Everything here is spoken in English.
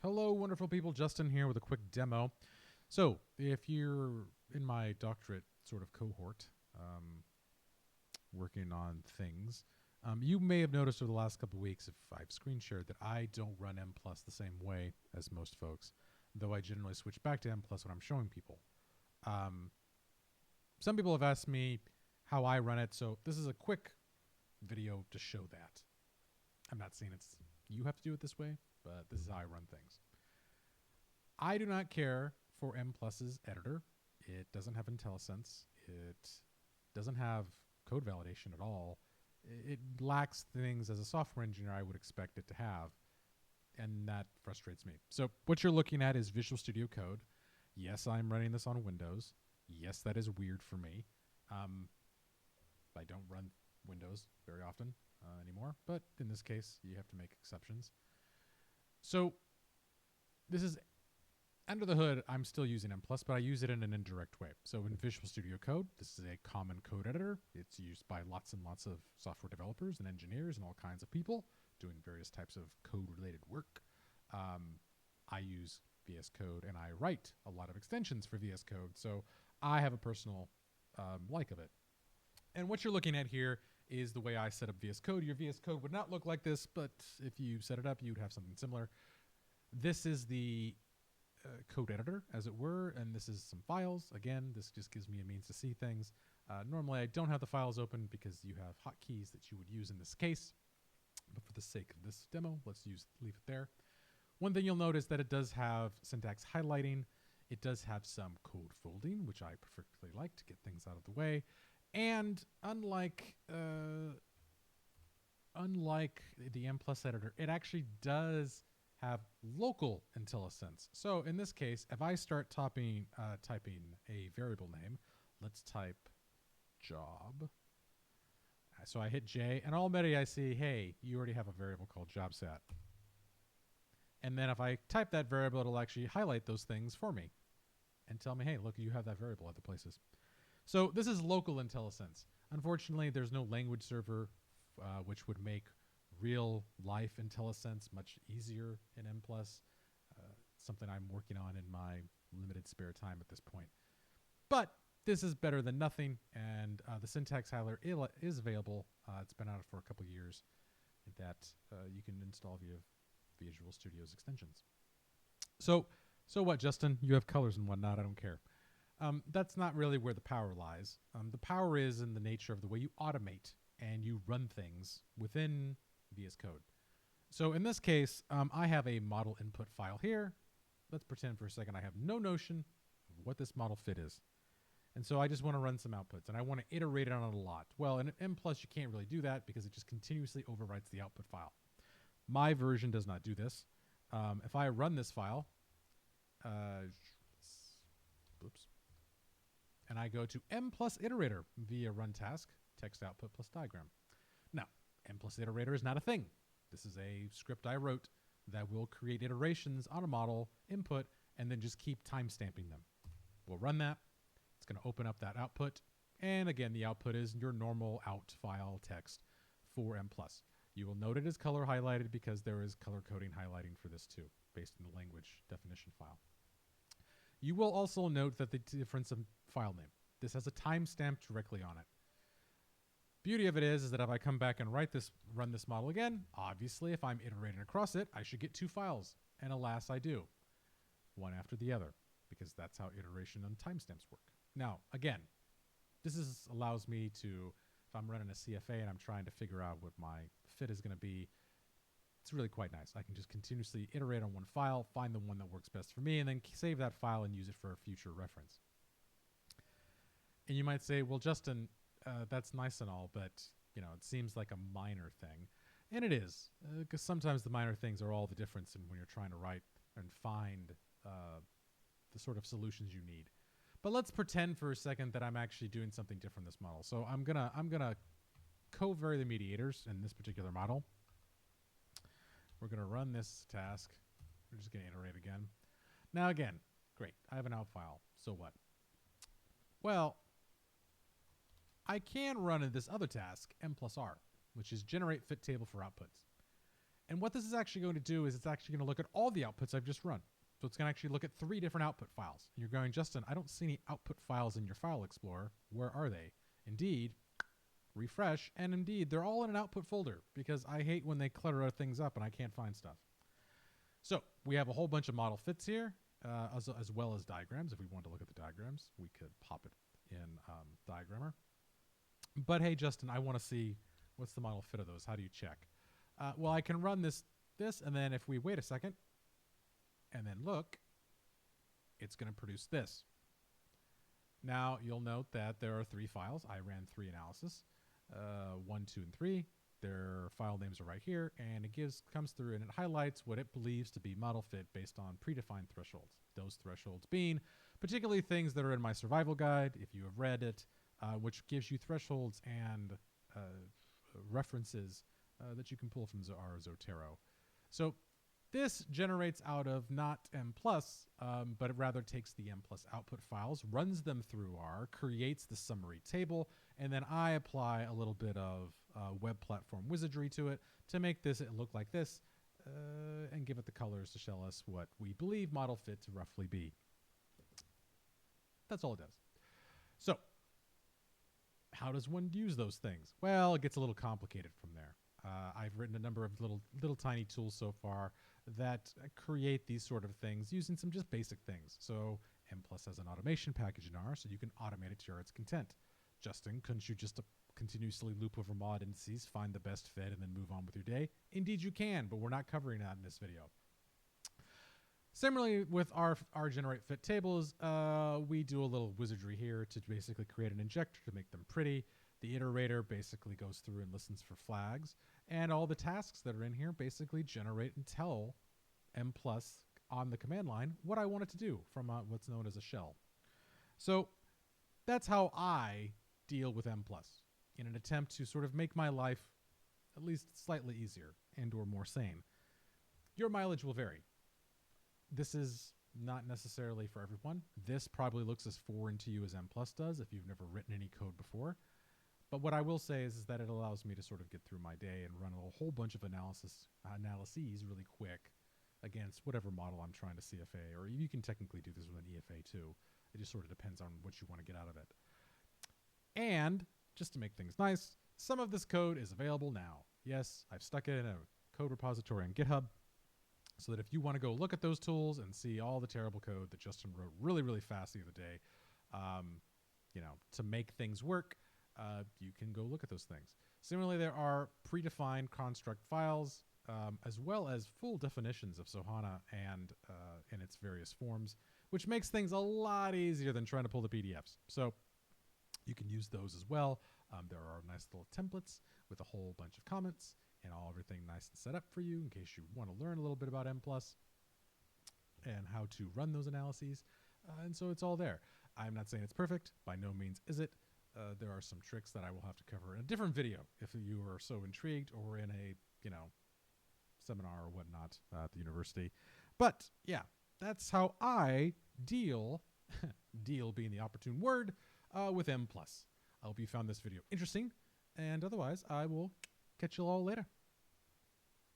Hello, wonderful people. Justin here with a quick demo. So, if you're in my doctorate sort of cohort, working on things, you may have noticed over the last couple of weeks, if I've screen shared, that I don't run MPlus the same way as most folks, though I generally switch back to MPlus when I'm showing people. Some people have asked me how I run it, so this is a quick video to show that. I'm not saying you have to do it this way, but this is how I run things. I do not care for MPlus's editor. It doesn't have IntelliSense. It doesn't have code validation at all. It lacks things as a software engineer I would expect it to have, and that frustrates me. So what you're looking at is Visual Studio Code. Yes, I'm running this on Windows. Yes, that is weird for me. I don't run Windows very often anymore, but in this case, you have to make exceptions. So this is under the hood. I'm still using MPlus, but I use it in an indirect way. So in Visual Studio Code, this is a common code editor. It's used by lots and lots of software developers and engineers and all kinds of people doing various types of code-related work. I use VS Code, and I write a lot of extensions for VS Code, so I have a personal like of it. And what you're looking at here is the way I set up VS Code. Your VS Code would not look like this, but if you set it up, you'd have something similar. This is the code editor, as it were, and this is some files. Again, this just gives me a means to see things. Normally, I don't have the files open because you have hotkeys that you would use in this case, but for the sake of this demo, let's leave it there. One thing you'll notice that it does have syntax highlighting. It does have some code folding, which I perfectly like to get things out of the way. And unlike the MPlus editor, it actually does have local IntelliSense. So in this case, if I start typing a variable name, let's type job. So I hit J, and already I see, hey, you already have a variable called jobsat. And then if I type that variable, it'll actually highlight those things for me and tell me, hey, look, you have that variable other places. So this is local IntelliSense. Unfortunately, there's no language server, which would make real life IntelliSense much easier in MPlus. Something I'm working on in my limited spare time at this point. But this is better than nothing, and the syntax highlighter is available. It's been out for a couple years that you can install via Visual Studio's extensions. So what, Justin? You have colors and whatnot. I don't care. That's not really where the power lies. The power is in the nature of the way you automate and you run things within VS Code. So in this case, I have a model input file here. Let's pretend for a second I have no notion of what this model fit is. And so I just want to run some outputs, and I want to iterate on it a lot. Well, in MPlus, you can't really do that because it just continuously overwrites the output file. My version does not do this. If I run this file, oops, and I go to MPlus iterator via run task, text output plus diagram. Now, MPlus iterator is not a thing. This is a script I wrote that will create iterations on a model input and then just keep timestamping them. We'll run that. It's going to open up that output. And again, the output is your normal out file text for MPlus. You will note it is color highlighted because there is color coding highlighting for this too, based on the language definition file. You will also note that the difference of file name. This has a timestamp directly on it. Beauty of it is that if I come back and run this model again, obviously if I'm iterating across it, I should get two files. And alas, I do. One after the other, because that's how iteration and timestamps work. Now, again, this allows me to, if I'm running a CFA and I'm trying to figure out what my fit is going to be, it's really quite nice. I can just continuously iterate on one file, find the one that works best for me, and then save that file and use it for a future reference. And you might say, well, Justin, that's nice and all, but it seems like a minor thing. And it is, because sometimes the minor things are all the difference in when you're trying to write and find the sort of solutions you need. But let's pretend for a second that I'm actually doing something different in this model. So I'm gonna co-vary the mediators in this particular model. We're gonna run this task. We're just gonna iterate again. Now again, great. I have an out file. So what? Well, I can run this other task, MPlus R, which is generate fit table for outputs. And what this is actually going to do is it's actually going to look at all the outputs I've just run. So it's going to actually look at 3 different output files. And you're going, Justin, I don't see any output files in your file explorer. Where are they? Indeed, refresh, and indeed, they're all in an output folder because I hate when they clutter things up and I can't find stuff. So we have a whole bunch of model fits here, as well as diagrams. If we want to look at the diagrams, we could pop it in Diagrammer. But hey, Justin, I want to see what's the model fit of those. How do you check? Well, I can run this, and then if we wait a second, and then look, it's going to produce this. Now, you'll note that there are 3 files. I ran 3 analysis, 1, 2, and 3. Their file names are right here, and it comes through and it highlights what it believes to be model fit based on predefined thresholds. Those thresholds being particularly things that are in my survival guide, if you have read it, which gives you thresholds and references that you can pull from our Zotero. So this generates out of not MPlus, but it rather takes the MPlus output files, runs them through R, creates the summary table, and then I apply a little bit of web platform wizardry to it to make this look like this, and give it the colors to show us what we believe model fit to roughly be. That's all it does. So how does one use those things? Well, it gets a little complicated from there. I've written a number of little tiny tools so far that create these sort of things using some just basic things. So MPlus has an automation package in R, so you can automate it to your heart's content. Justin, couldn't you just continuously loop over mod indices, find the best fit, and then move on with your day? Indeed you can, but we're not covering that in this video. Similarly, with our generate fit tables, we do a little wizardry here to basically create an injector to make them pretty. The iterator basically goes through and listens for flags, and all the tasks that are in here basically generate and tell MPlus on the command line what I want it to do from what's known as a shell. So that's how I deal with MPlus in an attempt to sort of make my life at least slightly easier and or more sane. Your mileage will vary. This is not necessarily for everyone. This probably looks as foreign to you as MPlus does if you've never written any code before. But what I will say is that it allows me to sort of get through my day and run a whole bunch of analyses really quick against whatever model I'm trying to CFA, or you can technically do this with an EFA too. It just sort of depends on what you want to get out of it. And just to make things nice, some of this code is available now. Yes, I've stuck it in a code repository on GitHub so that if you want to go look at those tools and see all the terrible code that Justin wrote really, really fast the other day, to make things work, you can go look at those things. Similarly, there are predefined construct files, as well as full definitions of Sohana and in its various forms, which makes things a lot easier than trying to pull the PDFs. So you can use those as well. There are nice little templates with a whole bunch of comments and everything nice and set up for you in case you want to learn a little bit about MPlus and how to run those analyses. And so it's all there. I'm not saying it's perfect. By no means is it. There are some tricks that I will have to cover in a different video if you are so intrigued, or in a, seminar or whatnot at the university. But yeah, that's how I deal, deal being the opportune word, with MPlus. I hope you found this video interesting, and otherwise I will catch you all later.